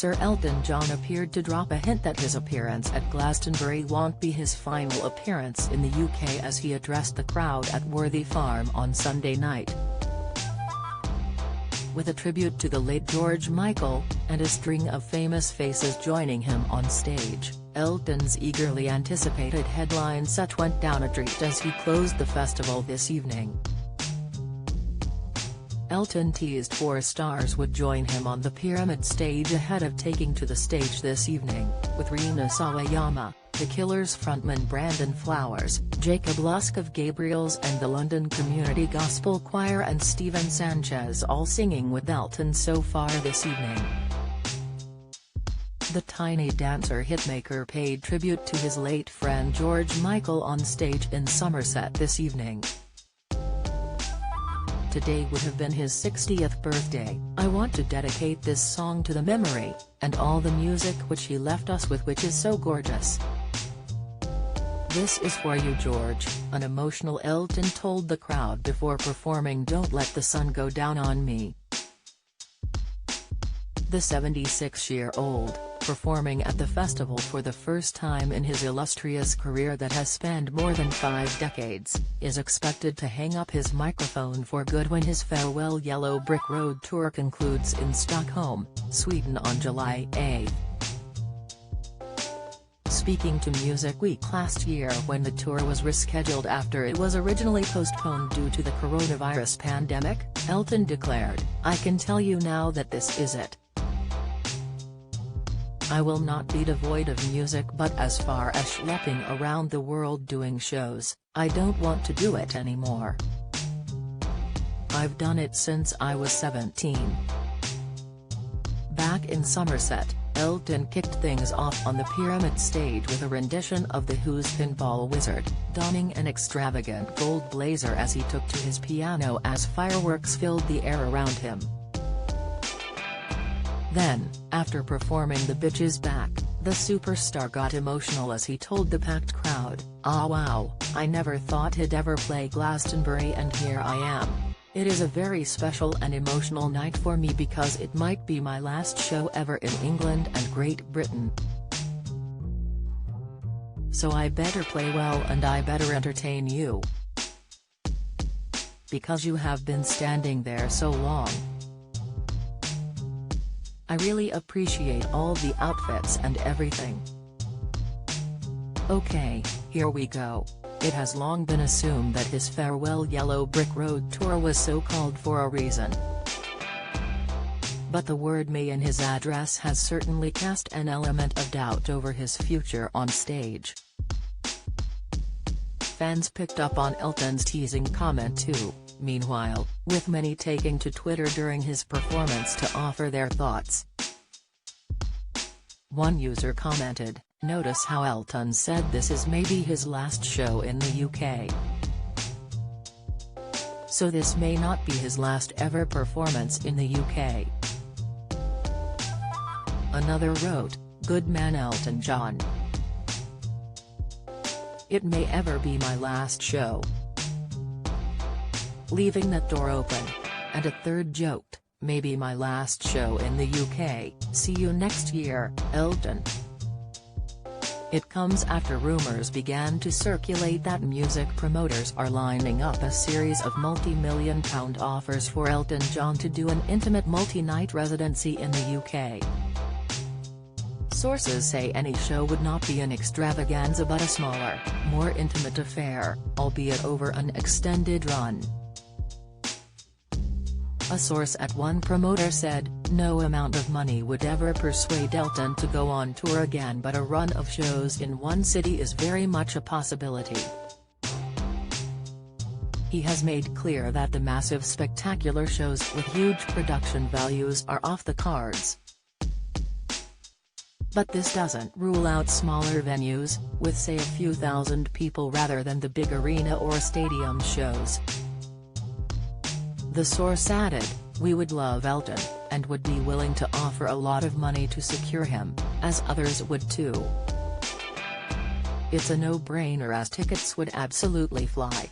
Sir Elton John appeared to drop a hint that his appearance at Glastonbury won't be his final appearance in the UK as he addressed the crowd at Worthy Farm on Sunday night. With a tribute to the late George Michael, and a string of famous faces joining him on stage, Elton's eagerly anticipated headline set went down a treat as he closed the festival this evening. Elton teased 4 stars would join him on the Pyramid stage ahead of taking to the stage this evening, with Rina Sawayama, The Killers frontman Brandon Flowers, Jacob Lusk of Gabriel's and the London Community Gospel Choir and Stephen Sanchez all singing with Elton so far this evening. The Tiny Dancer hitmaker paid tribute to his late friend George Michael on stage in Somerset this evening. Today would have been his 60th birthday. I want to dedicate this song to the memory, and all the music which he left us with, which is so gorgeous. This is for you, George, an emotional Elton told the crowd before performing Don't Let the Sun Go Down on Me. The 76-year-old, performing at the festival for the first time in his illustrious career that has spanned more than 5 decades, is expected to hang up his microphone for good when his farewell Yellow Brick Road tour concludes in Stockholm, Sweden on July 8. Speaking to Music Week last year when the tour was rescheduled after it was originally postponed due to the coronavirus pandemic, Elton declared, "I can tell you now that this is it. I will not be devoid of music, but as far as schlepping around the world doing shows, I don't want to do it anymore. I've done it since I was 17." Back in Somerset, Elton kicked things off on the Pyramid stage with a rendition of The Who's Pinball Wizard, donning an extravagant gold blazer as he took to his piano as fireworks filled the air around him. Then, after performing The Bitch Is Back, the superstar got emotional as he told the packed crowd, "Ah wow, I never thought he'd ever play Glastonbury and here I am. It is a very special and emotional night for me because it might be my last show ever in England and Great Britain. So I better play well and I better entertain you. Because you have been standing there so long. I really appreciate all the outfits and everything. Okay, here we go." It has long been assumed that his farewell Yellow Brick Road tour was so called for a reason. But the word "may" in his address has certainly cast an element of doubt over his future on stage. Fans picked up on Elton's teasing comment too, meanwhile, with many taking to Twitter during his performance to offer their thoughts. One user commented, "Notice how Elton said this is maybe his last show in the UK. So this may not be his last ever performance in the UK." Another wrote, "Good man Elton John. It may ever be my last show. Leaving that door open." And a third joked, "Maybe my last show in the UK, see you next year, Elton." It comes after rumors began to circulate that music promoters are lining up a series of multi-million-pound offers for Elton John to do an intimate multi-night residency in the UK. Sources say any show would not be an extravaganza but a smaller, more intimate affair, albeit over an extended run. A source at one promoter said, "No amount of money would ever persuade Elton to go on tour again, but a run of shows in one city is very much a possibility." He has made clear that the massive spectacular shows with huge production values are off the cards. But this doesn't rule out smaller venues, with say a few thousand people rather than the big arena or stadium shows. The source added, "We would love Elton, and would be willing to offer a lot of money to secure him, as others would too. It's a no-brainer as tickets would absolutely fly."